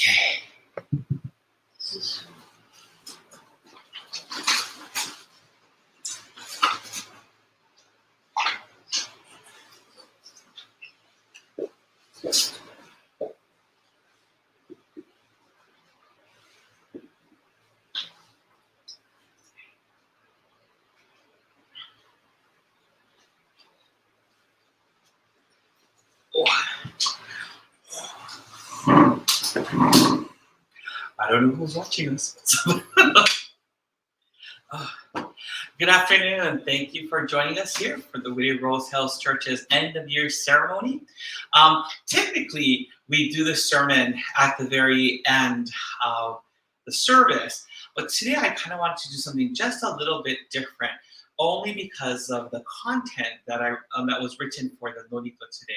Okay. I don't know who's watching this. Good afternoon, and thank you for joining us here for the Whittier-Hill Church's end of year ceremony. Typically, we do the sermon at the very end of the service, but today I kind of wanted to do something just a little bit different, only because of the content that that was written for the Nonito today.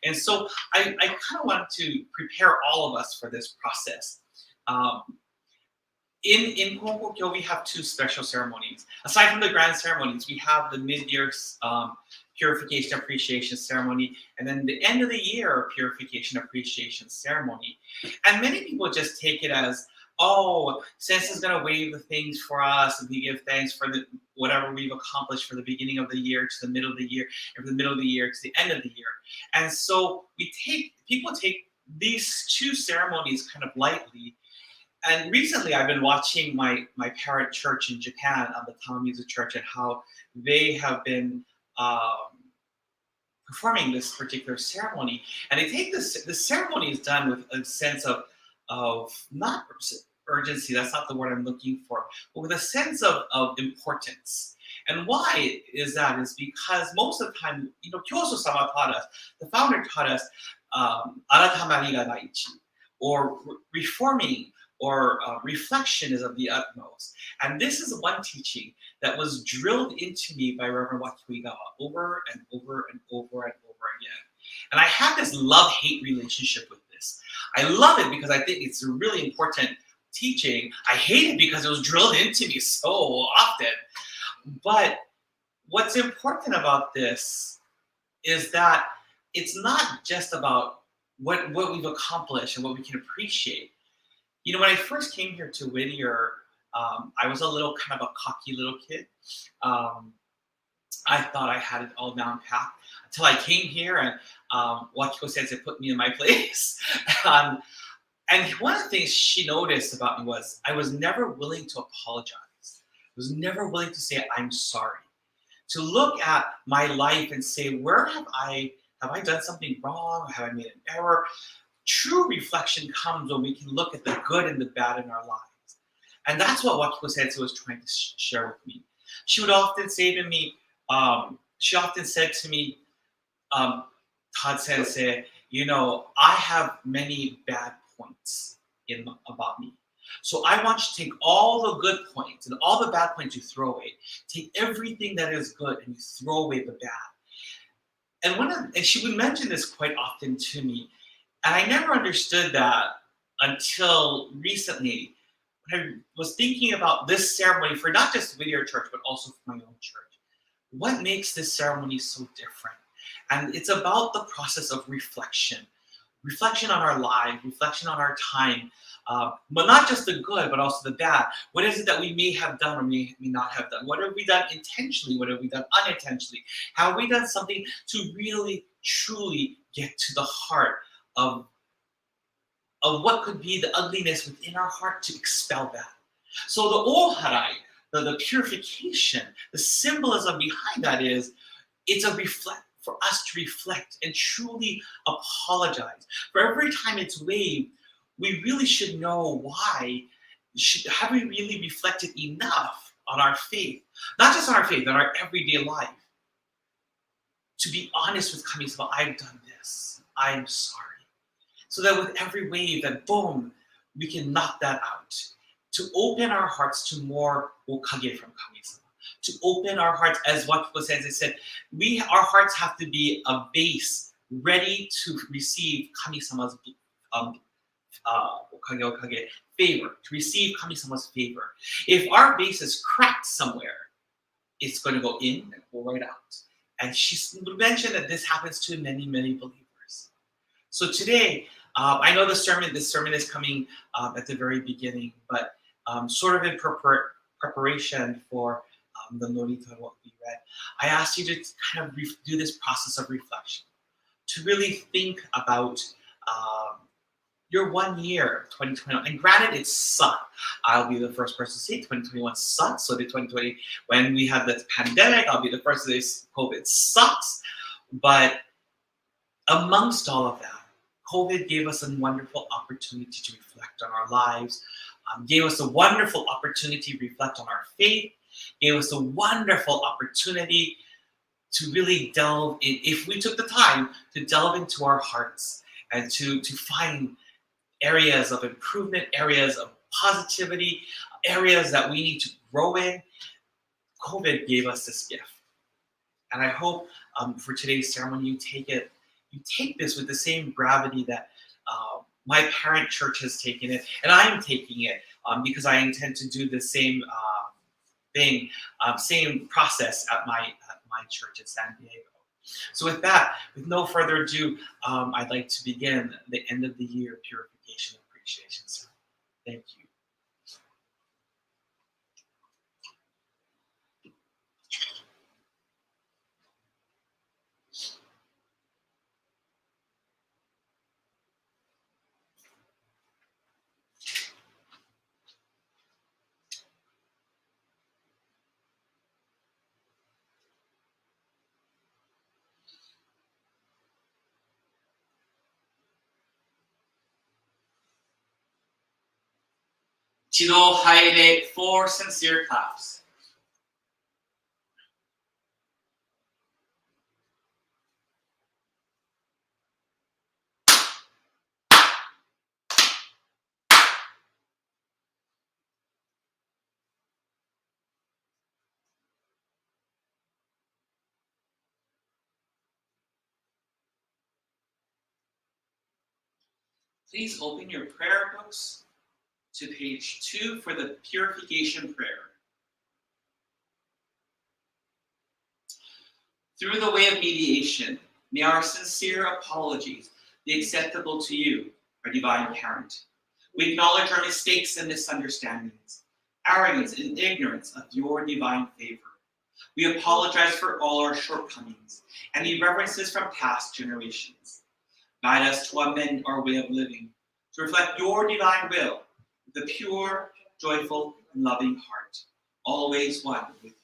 And so I kind of wanted to prepare all of us for this process. In Kongokyo, we have two special ceremonies. Aside from the grand ceremonies, we have the mid-year purification appreciation ceremony, and then the end of the year purification appreciation ceremony. And many people just take it as, oh, since is going to waive the things for us, and we give thanks for whatever we've accomplished for the beginning of the year to the middle of the year, and from the middle of the year to the end of the year. And so people take these two ceremonies kind of lightly. And recently, I've been watching my parent church in Japan, the Tamamizu Church, and how they have been performing this particular ceremony. And they take this ceremony is done with a sense of not urgency, that's not the word I'm looking for, but with a sense of importance. And why is that? Is because most of the time, Kyoso-sama taught us, the founder taught us, aratamari ga daichi, or reforming, or reflection is of the utmost. And this is one teaching that was drilled into me by Reverend Whittier-Hill over and over and over and over again. And I have this love-hate relationship with this. I love it because I think it's a really important teaching. I hate it because it was drilled into me so often. But what's important about this is that it's not just about what we've accomplished and what we can appreciate. When I first came here to Whittier, I was a little kind of a cocky little kid. I thought I had it all down pat until I came here and Wakiko Sensei put me in my place. And one of the things she noticed about me was I was never willing to apologize. I was never willing to say I'm sorry. To look at my life and say, where have I done something wrong? Have I made an error? True reflection comes when we can look at the good and the bad in our lives. And that's what Wakiko Sensei was trying to share with me. She would often say to me, Todd Sensei, I have many bad points about me. So I want you to take all the good points and all the bad points you throw away. Take everything that is good and you throw away the bad. And she would mention this quite often to me. And I never understood that until recently, when I was thinking about this ceremony for not just Whittier Church, but also for my own church. What makes this ceremony so different? And it's about the process of reflection. Reflection on our lives, reflection on our time, but not just the good, but also the bad. What is it that we may have done or may not have done? What have we done intentionally? What have we done unintentionally? Have we done something to really, truly get to the heart of what could be the ugliness within our heart to expel that? So the oharai, the purification, the symbolism behind that is, it's for us to reflect and truly apologize. For every time it's waived, we really should know why. Have we really reflected enough on our faith? Not just on our faith, on our everyday life. To be honest with Kami-sama, I've done this. I'm sorry. So that with every wave, that boom, we can knock that out. To open our hearts to more okage from Kami-sama. To open our hearts, as Wakiko Sensei said, our hearts have to be a base ready to receive Kami-sama's okage favor, to receive Kami-sama's favor. If our base is cracked somewhere, it's going to go in and go right out. And she mentioned that this happens to many, many believers. So today, I know this sermon is coming at the very beginning, but sort of in preparation for the Lorita what we read, I asked you to kind of do this process of reflection, to really think about your 1 year, 2021. And granted, it sucked. I'll be the first person to say 2021 sucks. So did 2020. When we had this pandemic, I'll be the first to say COVID sucks. But amongst all of that, COVID gave us a wonderful opportunity to reflect on our lives, gave us a wonderful opportunity to reflect on our faith, gave us a wonderful opportunity to really delve in, if we took the time to delve into our hearts and to find areas of improvement, areas of positivity, areas that we need to grow in. COVID gave us this gift. And I hope for today's ceremony, you take this with the same gravity that my parent church has taken it, and I'm taking it because I intend to do the same thing, same process at my church at San Diego. So with that, with no further ado, I'd like to begin the end of the year purification appreciation ceremony. Thank you. Chido Haide, 4 sincere claps. Please open your prayer books to page 2 for the purification prayer. Through the way of mediation, may our sincere apologies be acceptable to you, our divine parent. We acknowledge our mistakes and misunderstandings, arrogance and ignorance of your divine favor. We apologize for all our shortcomings and irreverences from past generations. Guide us to amend our way of living, to reflect your divine will with a pure, joyful, and loving heart, always one with you.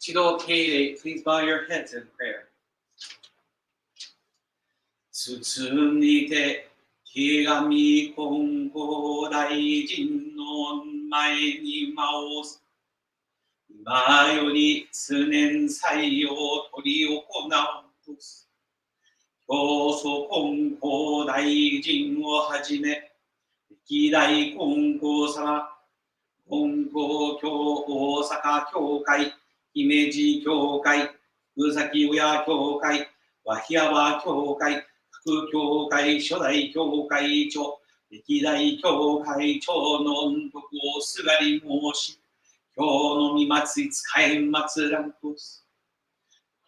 Chido Kei, please bow your heads in prayer. 包んで手紙金剛大臣の前に回す。今より通年祭を執り行うとす。教祖金剛大臣をはじめ、歴代金剛様、金剛教大阪教会、姫路教会、福崎親教会、和檜山教会、副教会初代教会長、歴代教会長の恩徳をすがり申し、今日の御祭り使えん祭らんとす。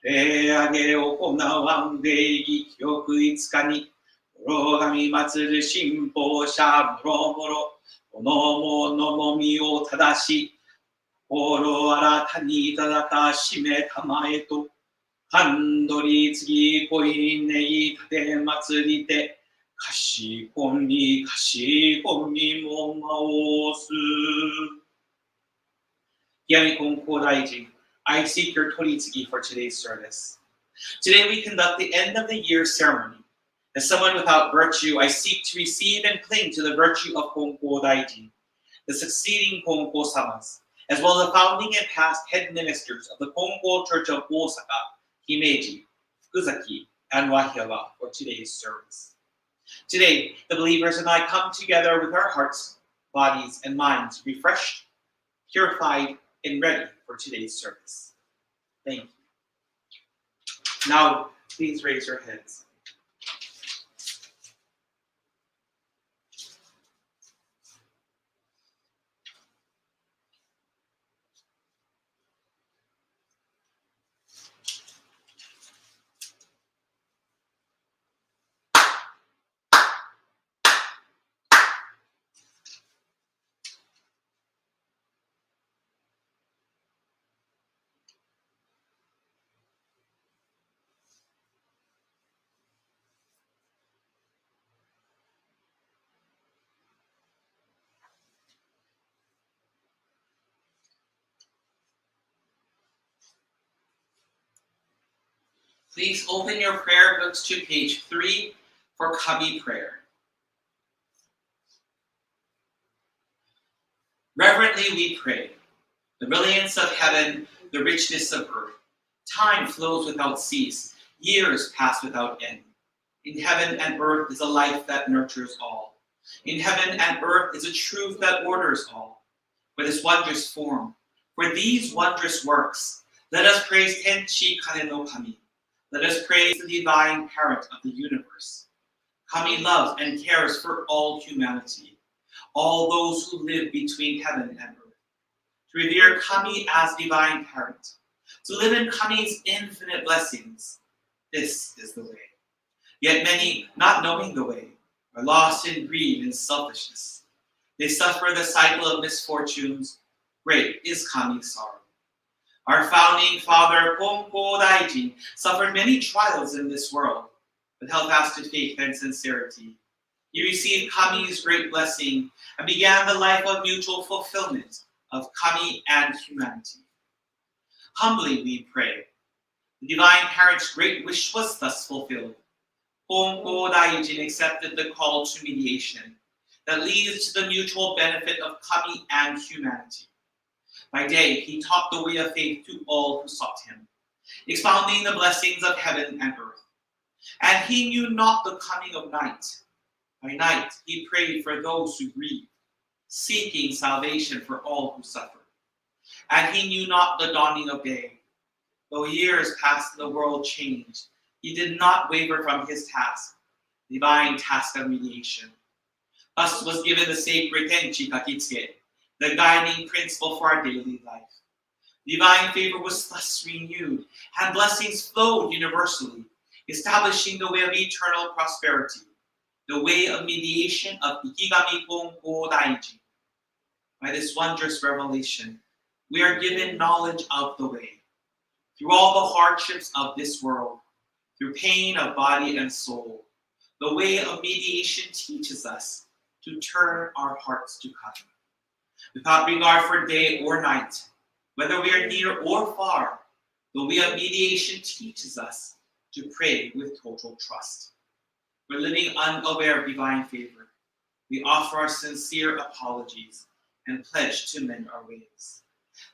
礼上げ行わん礼儀記憶5日に、諸神祭る信奉者もろもろ、おのものもみを正し、心新たにいただかしめたまえと、半取り次ごいねいたて祭りて、かしこみかしこみも回す。Yami Kongko Daiji, I seek your Toritsugi for today's service. Today we conduct the end of the year ceremony. As someone without virtue, I seek to receive and cling to the virtue of Kongko Daiji, the succeeding Kongko Samas, as well as the founding and past head ministers of the Kongko Church of Osaka, Himeji, Fukuzaki, and Wahiawa for today's service. Today, the believers and I come together with our hearts, bodies, and minds refreshed, purified, and ready for today's service. Thank you. Now, please raise your heads. Please open your prayer books to page 3 for Kami prayer. Reverently we pray. The brilliance of heaven, the richness of earth. Time flows without cease. Years pass without end. In heaven and earth is a life that nurtures all. In heaven and earth is a truth that orders all. For this wondrous form, for these wondrous works, let us praise Tenchi Kane no Kami. Let us praise the divine parent of the universe. Kami loves and cares for all humanity, all those who live between heaven and earth. To revere Kami as divine parent, to live in Kami's infinite blessings, this is the way. Yet many, not knowing the way, are lost in greed and selfishness. They suffer the cycle of misfortunes. Great is Kami's sorrow. Our founding father, Kongko Daiji, suffered many trials in this world, but held fast to faith and sincerity. He received Kami's great blessing and began the life of mutual fulfillment of Kami and humanity. Humbly we pray. The divine parent's great wish was thus fulfilled. Kongko Daiji accepted the call to mediation that leads to the mutual benefit of Kami and humanity. By day, he taught the way of faith to all who sought him, expounding the blessings of heaven and earth. And he knew not the coming of night. By night, he prayed for those who grieve, seeking salvation for all who suffer. And he knew not the dawning of day. Though years passed and the world changed, he did not waver from his task, divine task of mediation. Thus was given the sacred Tenchi Kakitsuke, the guiding principle for our daily life. Divine favor was thus renewed, and blessings flowed universally, establishing the way of eternal prosperity, the way of mediation of Ikigami Kongko Daiji. By this wondrous revelation, we are given knowledge of the way. Through all the hardships of this world, through pain of body and soul, the way of mediation teaches us to turn our hearts to God. Without regard for day or night, whether we are near or far, the way of mediation teaches us to pray with total trust. we're living unaware of divine favor, we offer our sincere apologies and pledge to mend our ways.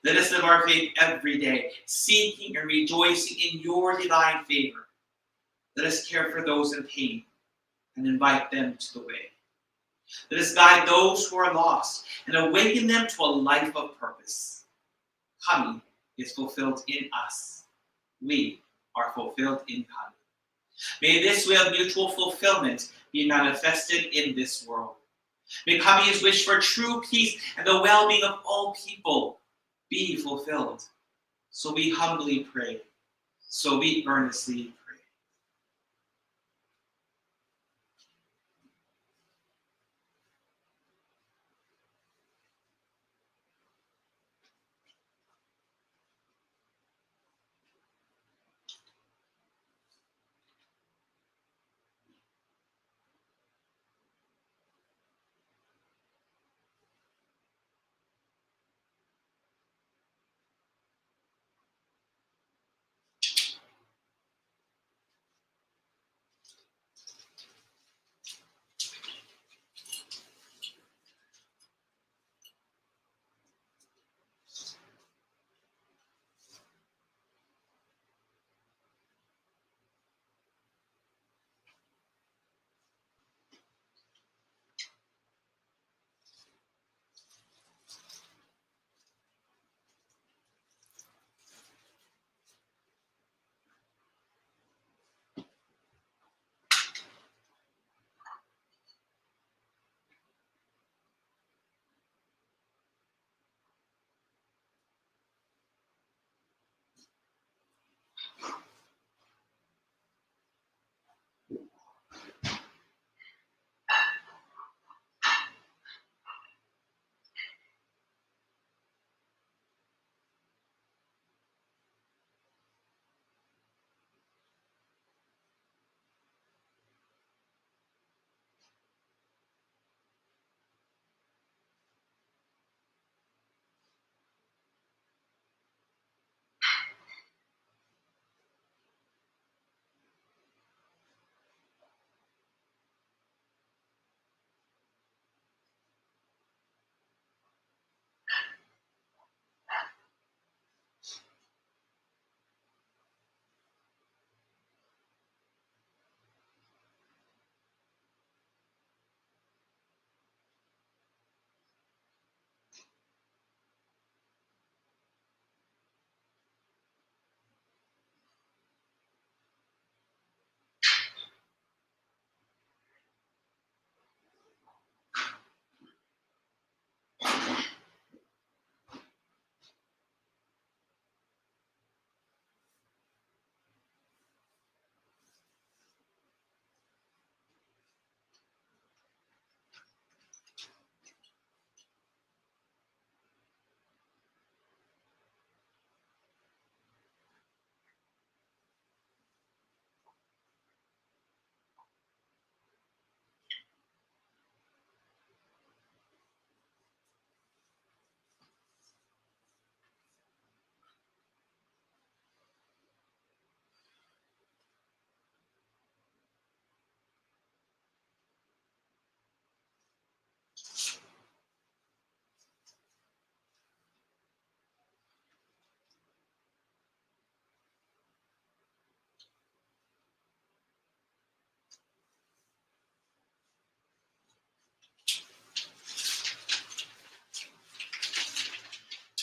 Let us live our faith every day, seeking and rejoicing in your divine favor. Let us care for those in pain and invite them to the way. Let us guide those who are lost and awaken them to a life of purpose. Kami is fulfilled in us. We are fulfilled in Kami. May this way of mutual fulfillment be manifested in this world. May Kami's wish for true peace and the well-being of all people be fulfilled. So we humbly pray. So we earnestly pray.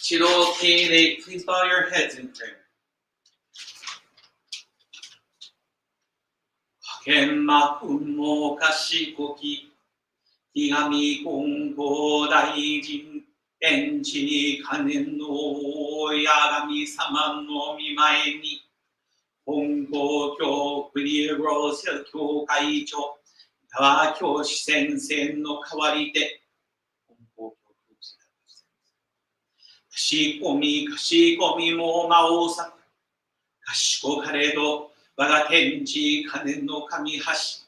Chiro Kere, please bow your heads in prayer. Kenma Kunmo Kashikoki, Higami Kongo Daijin, Enchi Kanen no Yagami Sama no Mimae ni, Kongo Kyo Kuriero Selkyo Kaicho, Yawa Kyo Shisen no Kawarite, Kongo Kyo Kashikomi Kashikomi mo Maosa, Kashiko Karedo, Waga Tenchi Kanen no Kami Hashi,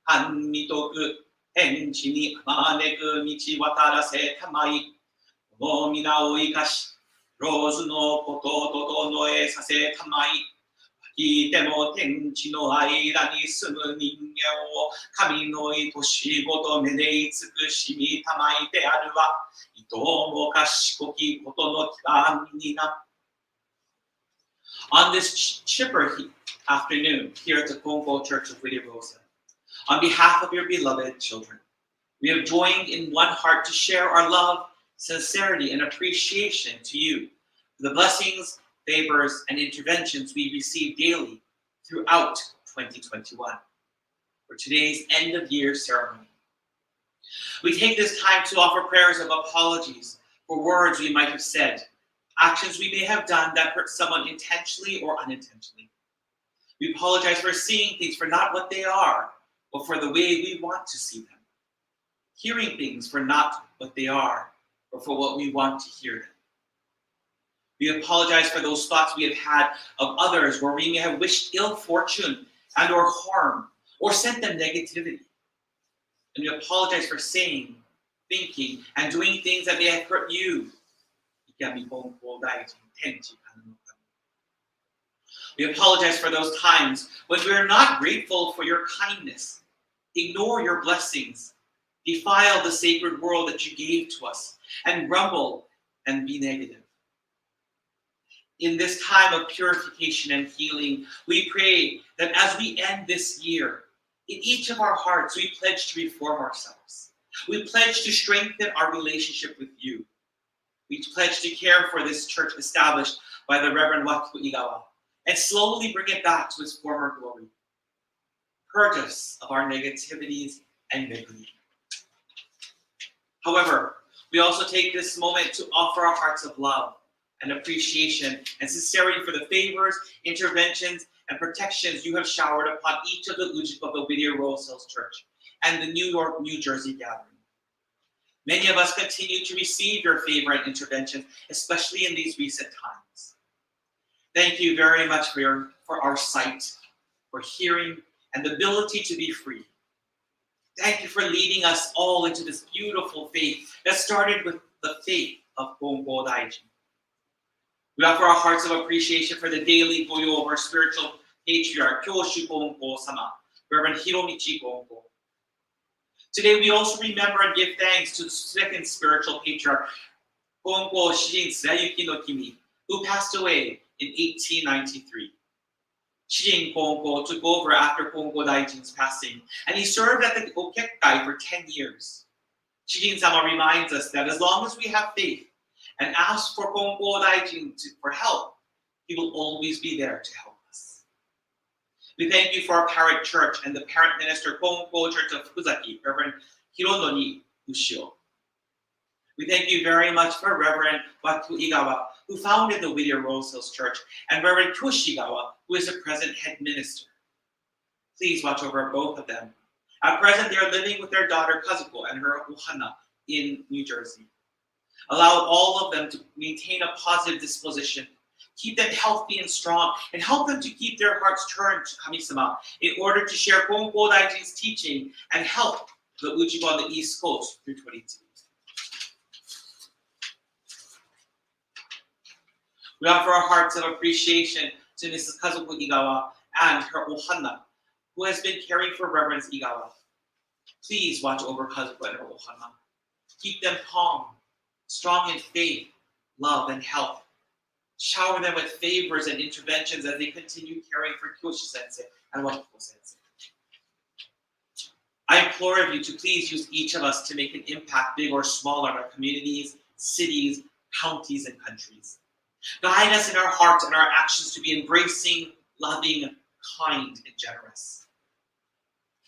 Han Mitoku, Tenchi ni Amaneku Michi Watarase Tamai, Mo Mina o Ikashi, Rose no Koto Toto no E Sase Tamai, 聞いても天地の間に住む人間を神の愛し求めで慈しみたまいてあるは、いとも賢きことの極みにな。On this chipper afternoon here at the Congo Church of Whittier-Hill, on behalf of your beloved children, we have joined in one heart to share our love, sincerity, and appreciation to you for the blessings, favors, and interventions we receive daily throughout 2021 for today's end-of-year ceremony. We take this time to offer prayers of apologies for words we might have said, actions we may have done that hurt someone intentionally or unintentionally. We apologize for seeing things for not what they are, but for the way we want to see them. Hearing things for not what they are, but for what we want to hear them. We apologize for those thoughts we have had of others where we may have wished ill fortune and or harm, or sent them negativity. And we apologize for saying, thinking, and doing things that may have hurt you. We apologize for those times when we are not grateful for your kindness, ignore your blessings, defile the sacred world that you gave to us, and grumble and be negative. In this time of purification and healing, we pray that as we end this year, in each of our hearts, we pledge to reform ourselves. We pledge to strengthen our relationship with you. We pledge to care for this church established by the Reverend Whittier-Hill and slowly bring it back to its former glory. Purge us of our negativities and iniquity. However, we also take this moment to offer our hearts of love and appreciation and sincerity for the favors, interventions, and protections you have showered upon each of the ujip of the Whittier-Hill Church and the New York, New Jersey gathering. Many of us continue to receive your favor and interventions, especially in these recent times. Thank you very much for our sight, for hearing, and the ability to be free. Thank you for leading us all into this beautiful faith that started with the faith of Kongo Daijin. We offer our hearts of appreciation for the daily goyo of our spiritual patriarch, Kyoshu Kongo-sama, Reverend Hiromichi Kongo. Today we also remember and give thanks to the second spiritual patriarch, Kongo Shirin Tsuyuki no Kimi, who passed away in 1893. Shirin Kongo took over after Kongo Daijin's passing, and he served at the Okekkai for 10 years. Shirin-sama reminds us that as long as we have faith and ask for Kongo Daijin for help, he will always be there to help us. We thank you for our parent church and the parent minister, Kongo Church of Fukuzaki, Reverend Hironori Ushio. We thank you very much for Reverend Watu-Igawa, who founded the Whittier-Hill Church, and Reverend Toshigawa, who is the present head minister. Please watch over both of them. At present, they are living with their daughter Kazuko and her Ohana in New Jersey. Allow all of them to maintain a positive disposition, keep them healthy and strong, and help them to keep their hearts turned to Kami-sama in order to share Kongo Daijin's teaching and help the Ujibo on the East Coast through 22. We offer our hearts of appreciation to Mrs. Kazuko Igawa and her Ohana, who has been caring for Reverend Igawa. Please watch over Kazuko and her Ohana. Keep them calm, strong in faith, love, and health. Shower them with favors and interventions as they continue caring for Kyoshi-sensei and Wakiko-sensei. I implore of you to please use each of us to make an impact, big or small, on our communities, cities, counties, and countries. Guide us in our hearts and our actions to be embracing, loving, kind, and generous.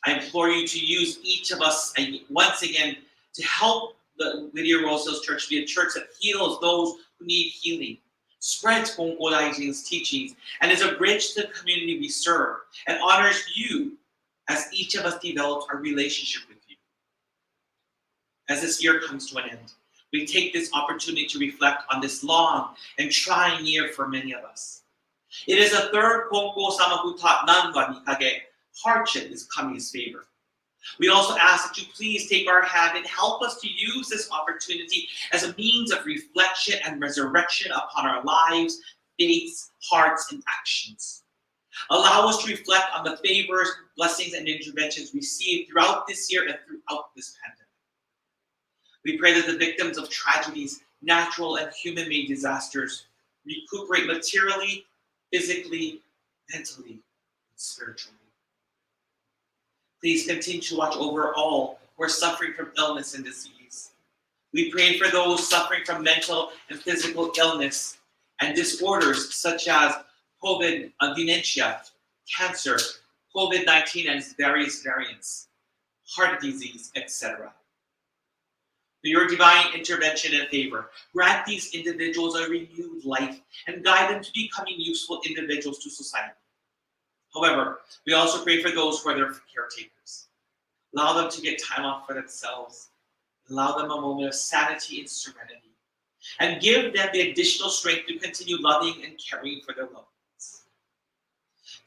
I implore you to use each of us once again to help the Whittier-Hill Church be a church that heals those who need healing, spreads Kongo Daijin's teachings, and is a bridge to the community we serve, and honors you as each of us develops our relationship with you. As this year comes to an end, we take this opportunity to reflect on this long and trying year for many of us. It is a third Kongo-sama who taught Nanwa Mikage, hardship is Kami's favor. We also ask that you please take our hand and help us to use this opportunity as a means of reflection and resurrection upon our lives, faiths, hearts, and actions. Allow us to reflect on the favors, blessings, and interventions received throughout this year and throughout this pandemic. We pray that the victims of tragedies, natural and human-made disasters, recuperate materially, physically, mentally, and spiritually. Please continue to watch over all who are suffering from illness and disease. We pray for those suffering from mental and physical illness and disorders such as COVID, dementia, cancer, COVID-19 and its various variants, heart disease, etc. For your divine intervention and favor, grant these individuals a renewed life and guide them to becoming useful individuals to society. However, we also pray for those who are their caretakers. Allow them to get time off for themselves. Allow them a moment of sanity and serenity. And give them the additional strength to continue loving and caring for their loved ones.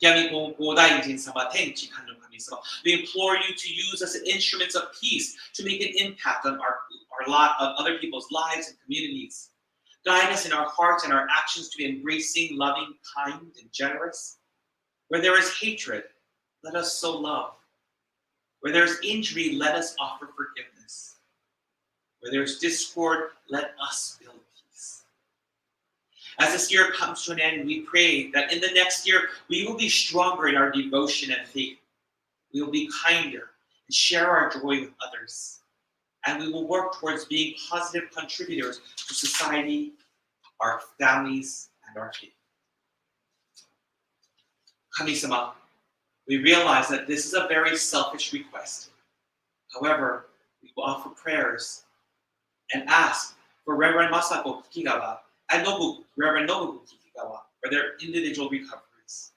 We implore you to use us as instruments of peace to make an impact on on other people's lives and communities. Guide us in our hearts and our actions to be embracing, loving, kind, and generous. Where there is hatred, let us sow love. Where there is injury, let us offer forgiveness. Where there is discord, let us build peace. As this year comes to an end, we pray that in the next year, we will be stronger in our devotion and faith. We will be kinder and share our joy with others. And we will work towards being positive contributors to society, our families, and our faith. Kami-sama, we realize that this is a very selfish request. However, we will offer prayers and ask for Reverend Masako Kikigawa and Reverend Nobuko Kikigawa for their individual recoveries.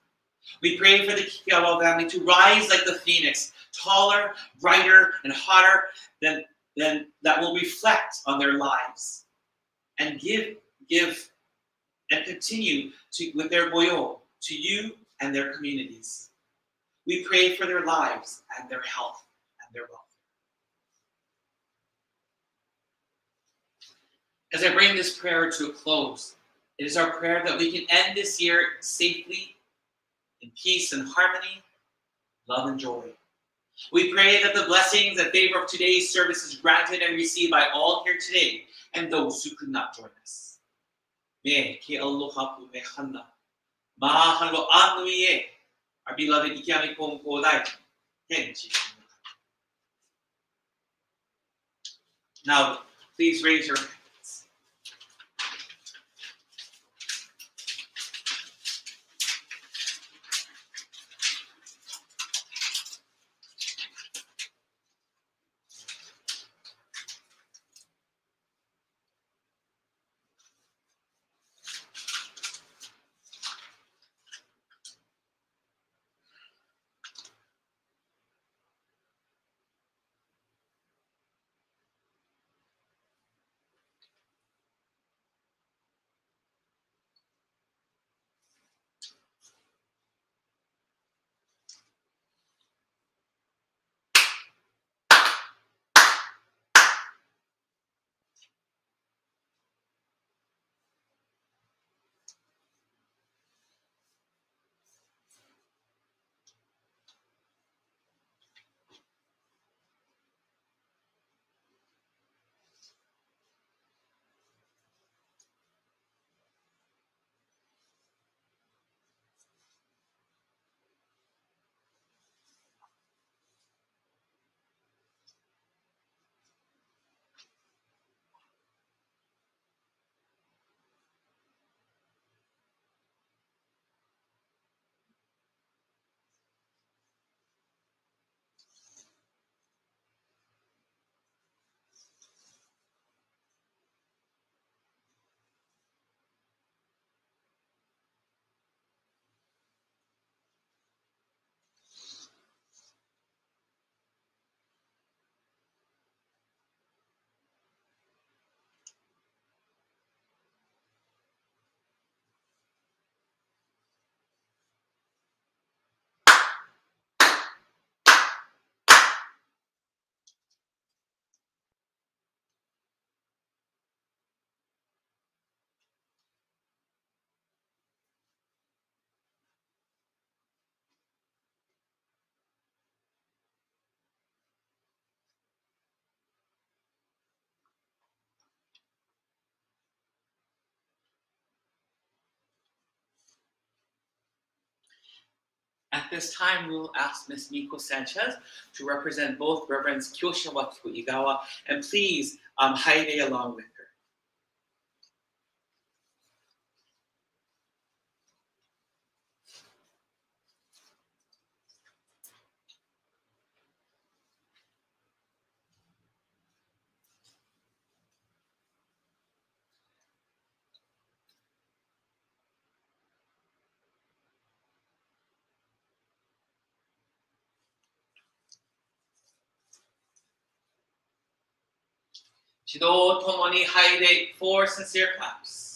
We pray for the Kikigawa family to rise like the phoenix, taller, brighter, and hotter than that will reflect on their lives and give and continue to with their goyo to you and their communities. We pray for their lives and their health and their welfare. As I bring this prayer to a close, it is our prayer that we can end this year safely, in peace and harmony, love and joy. We pray that the blessings and favor of today's service is granted and received by all here today and those who could not join us. Me ke aloha pu me hana. Mahalo anuie, our beloved Ikiami Kodai. Now, please raise your hands. At this time, we will ask Ms. Miko Sanchez to represent both Reverends Kyoshin Wakiku Igawa, and please Haide along with her. 指導ともに入れ for sincere claps.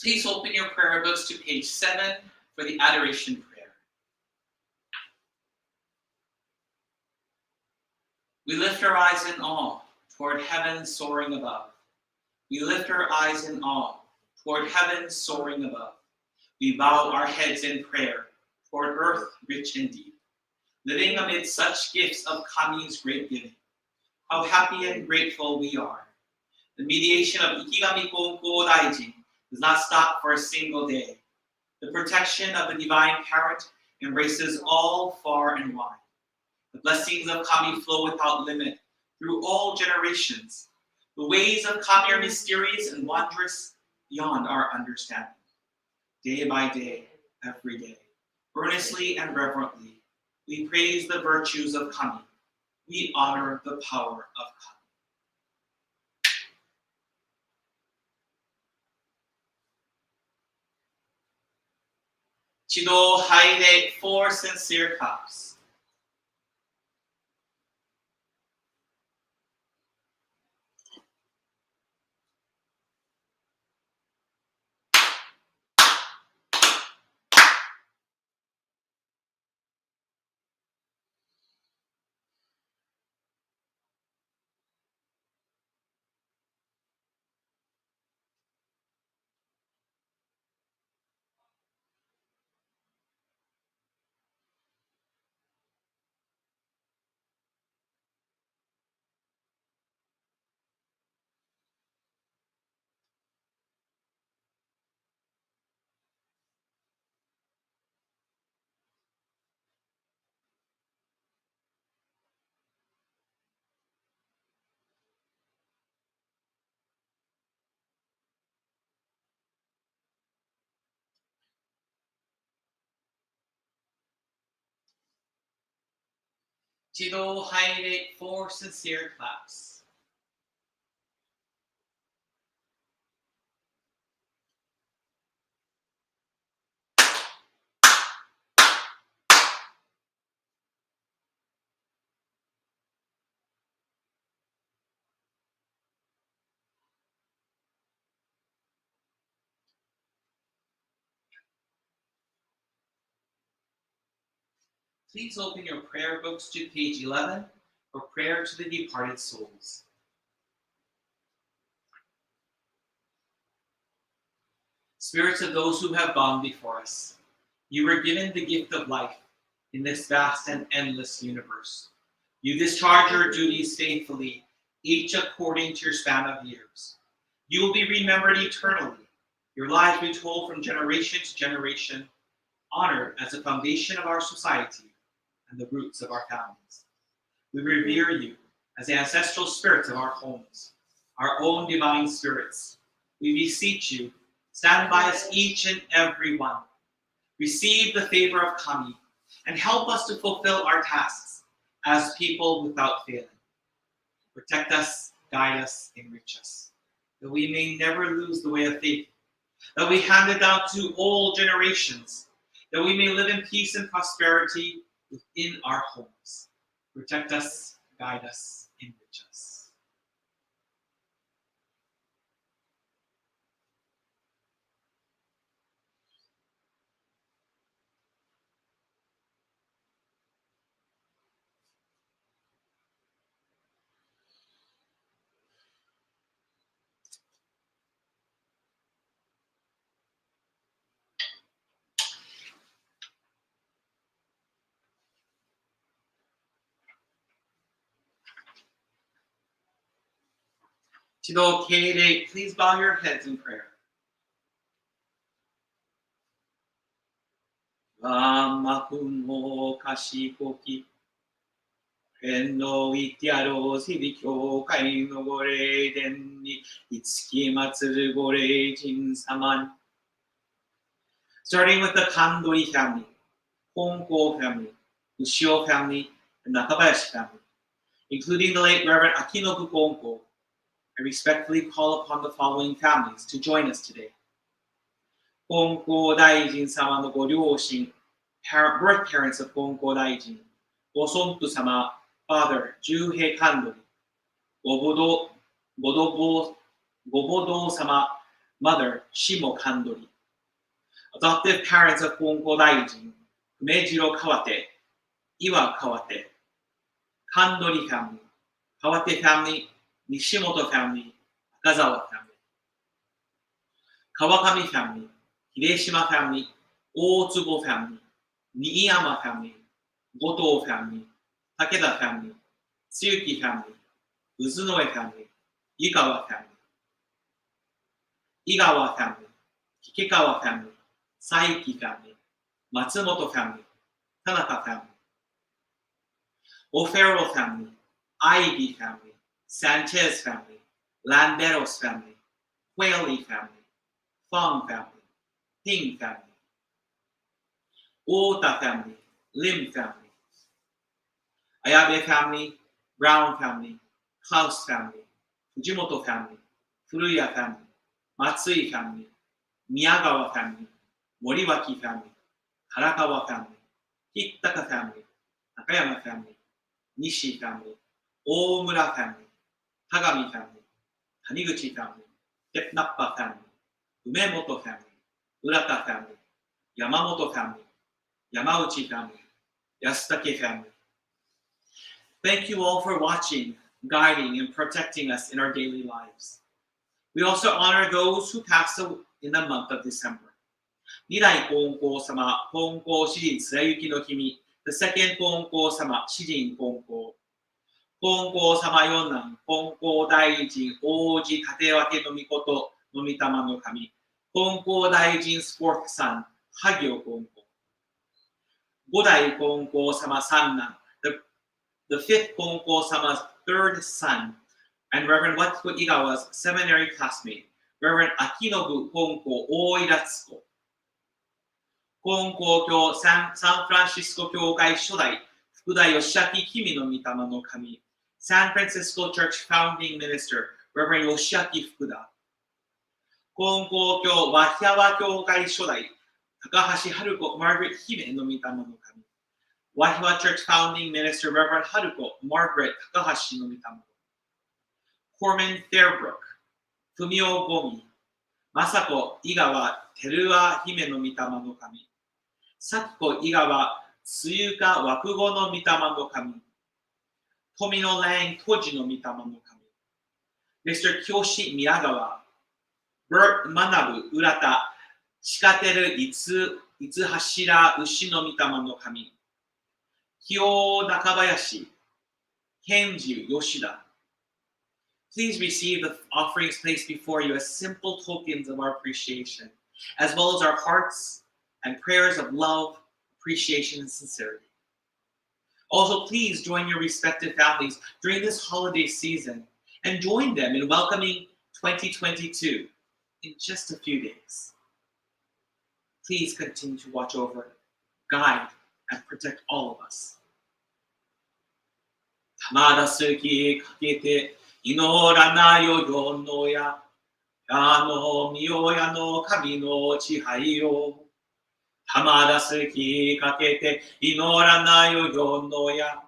Please open your prayer books to page 7 for the adoration prayer. We lift our eyes in awe toward heaven soaring above. We lift our eyes in awe toward heaven soaring above. We bow our heads in prayer toward earth rich and deep, living amid such gifts of Kami's great giving. How happy and grateful we are. The mediation of Ikigami Koukou Daijin does not stop for a single day. The protection of the divine parent embraces all far and wide. The blessings of Kami flow without limit through all generations. The ways of Kami are mysterious and wondrous beyond our understanding. Day by day, every day, earnestly and reverently, we praise the virtues of Kami. We honor the power of Kami. Chido Haide 4 sincere claps. Chido Haide 4 sincere claps. Please open your prayer books to page 11 for prayer to the departed souls. Spirits of those who have gone before us, you were given the gift of life in this vast and endless universe. You discharge your duties faithfully, each according to your span of years. You will be remembered eternally, your lives retold from generation to generation, honored as the foundation of our society and the roots of our families. We revere you as the ancestral spirits of our homes, our own divine spirits. We beseech you, stand by us each and every one. Receive the favor of Kami and help us to fulfill our tasks as people without failing. Protect us, guide us, enrich us, that we may never lose the way of faith, that we hand it down to all generations, that we may live in peace and prosperity within our homes. Protect us, guide us, enrich us. Please bow your heads in prayer.天のウィティアロー日々教会のご霊殿にいつき祭るご霊人様に Starting with the Kandori family, Honko family, Ushio family, and Nakabayashi family, including the late Reverend Akinobu Honko, I respectfully call upon the following families to join us today. Honko Daijin sama no go ryōshin, birth parents of Honko Daijin, Gosonpu sama, father Juhei Kandori, Gobodo sama, mother Shimo Kandori. Adoptive parents of Honko Daijin, Kumejiro Kawate, Iwa Kawate, Kandori family, Kawate family, Nishimoto family, Akazawa family, Kawakami family, Hideshima family, Otsubo family, Niiyama family, Goto family, Takeda family, Tsuyuki family, Uzunoe family, Ikawa family, Igawa family, Kikekawa family, Saiki family, Matsumoto family, Tanaka family, O'Farrell family, Ivy family, Sanchez family, Landeros family, Whaley family, Fong family, Ping family, Ota family, Lim family, Ayabe family, Brown family, Klaus family, Fujimoto family, Furuya family, Matsui family, Miyagawa family, Moriwaki family, Harakawa family, Kitaka family, Nakayama family, Nishi family, Omura family, Tagami family, Taniguchi family, Tepnappa family, Umemoto family, Urata family, Yamamoto family, Yamauchi family, Yasutake family. Thank you all for watching, guiding, and protecting us in our daily lives. We also honor those who passed in the month of December. Nirai Honko sama, Honko Shijin Tsurayuki no Kimi, the second Honko sama, Shijin Honko. Honko sama Yonan, Honko Daijin, Oji Tatewake no Mikoto no Mitama no Kami. Honko Daijin's fourth son, Hagyo Honko. Godai Honko sama Sannan, the fifth Honko sama's third son, and Reverend Watsuko Igawa's seminary classmate, Reverend Akinobu Honko Oiratsuko. Honko Kyo San Francisco Kyokai Shodai, Fukuda Yoshiaki Kimi no Mitama no Kami, San Francisco Church founding minister, Reverend Yoshiaki Fukuda. Honko Kyo Wahiawa Kyokai Shodai, Takahashi Haruko Margaret Hime no Mitama no Kami. Wahiwa Church founding minister Reverend Haruko Margaret Takahashi no Mitama. Corman Fairbrook, Fumio Gomi, Masako Igawa Terua Hime no Mitama no Kami. Sakiko Igawa Tsuyuka Wakugo no Mitama no Kami. Tomino Lang Toji no Mitama no Kami. Mr. Kyoshi Miyagawa, Bert Manabu Urata, Shikateru Itsuhashira Ushi no Mitama no Kami. Kyo Nakabayashi, Kenju Yoshida. Please receive the offerings placed before you as simple tokens of our appreciation, as well as our hearts and prayers of love, appreciation, and sincerity. Also, please join your respective families during this holiday season and join them in welcoming 2022 in just a few days. Please continue to watch over, guide, and protect all of us. Tamada suki kakete inoranayo yono ya 御親の神の支配を玉出すきかけて祈らないよ世のや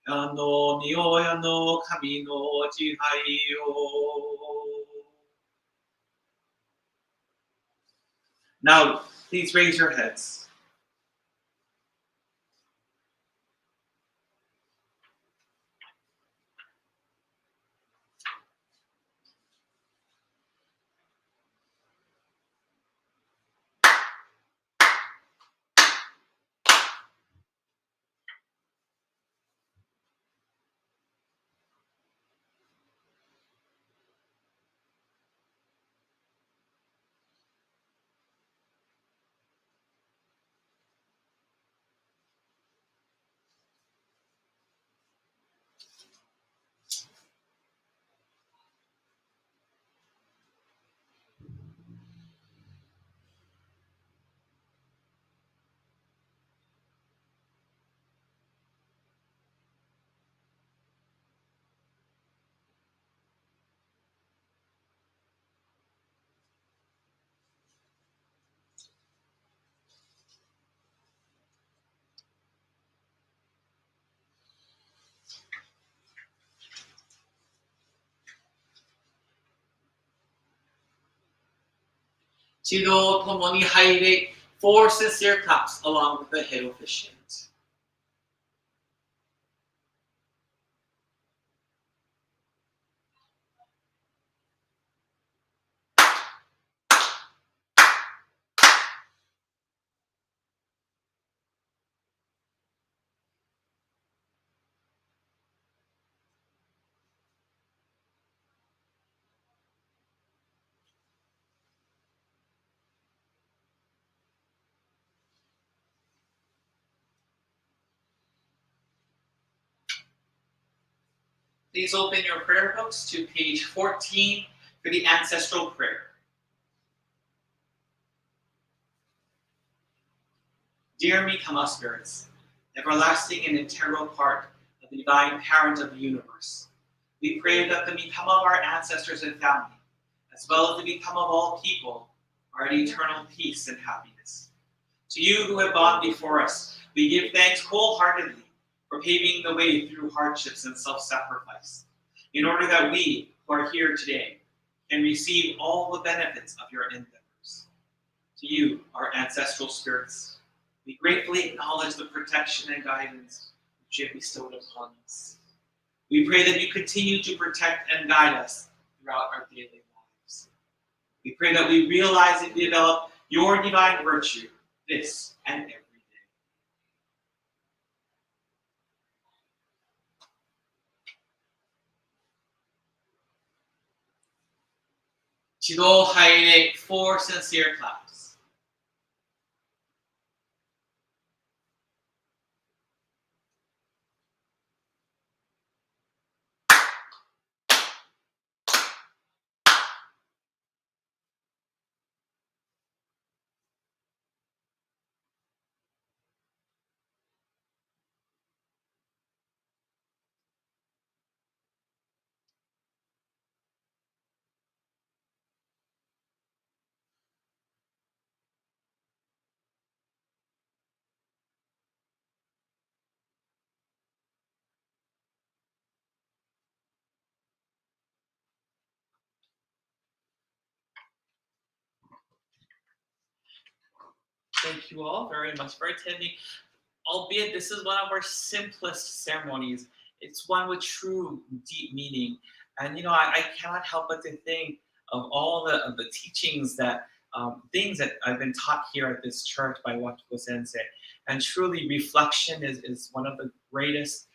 御親の神の支配を Now, please raise your heads. Chido tomoni haire 4 sincere claps along with the head officiant. Please open your prayer books to page 14 for the ancestral prayer. Dear Mikama spirits, everlasting and integral part of the divine parent of the universe, we pray that the Mikama of our ancestors and family, as well as the Mikama of all people, are at eternal peace and happiness. To you who have gone before us, we give thanks wholeheartedly for paving the way through hardships and self-sacrifice, in order that we, who are here today, can receive all the benefits of your endeavors. To you, our ancestral spirits, we gratefully acknowledge the protection and guidance which you have bestowed upon us. We pray that you continue to protect and guide us throughout our daily lives. We pray that we realize and develop your divine virtue this and every day. Chido Haire 4 sincere claps. Thank you all very much for attending. Albeit this is one of our simplest ceremonies, it's one with true deep meaning. And I cannot help but to think of all the teachings that things that I've been taught here at this church by Wakiko Sensei. And truly, reflection is one of the greatest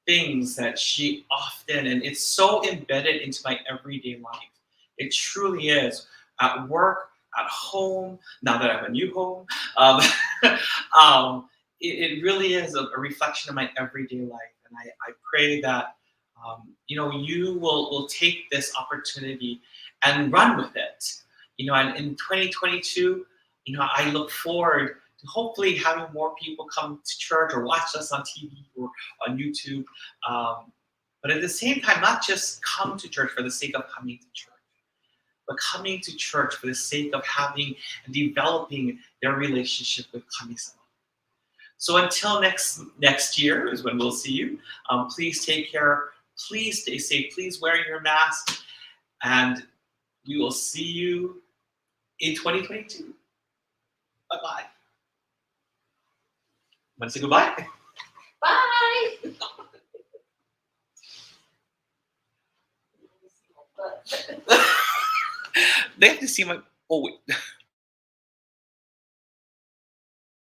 things that she often, and it's so embedded into my everyday life. It truly is. At work, at home, now that I have a new home, um, it really is a reflection of my everyday life. And I pray that you will take this opportunity and run with it. And in 2022, I look forward to hopefully having more people come to church or watch us on TV or on YouTube. But at the same time, not just come to church for the sake of coming to church, but coming to church for the sake of having and developing their relationship with Kami-sama. So until next year is when we'll see you. Please take care. Please stay safe. Please wear your mask. And we will see you in 2022. Bye-bye. Want to say goodbye? Bye. They have to see my... Oh, wait.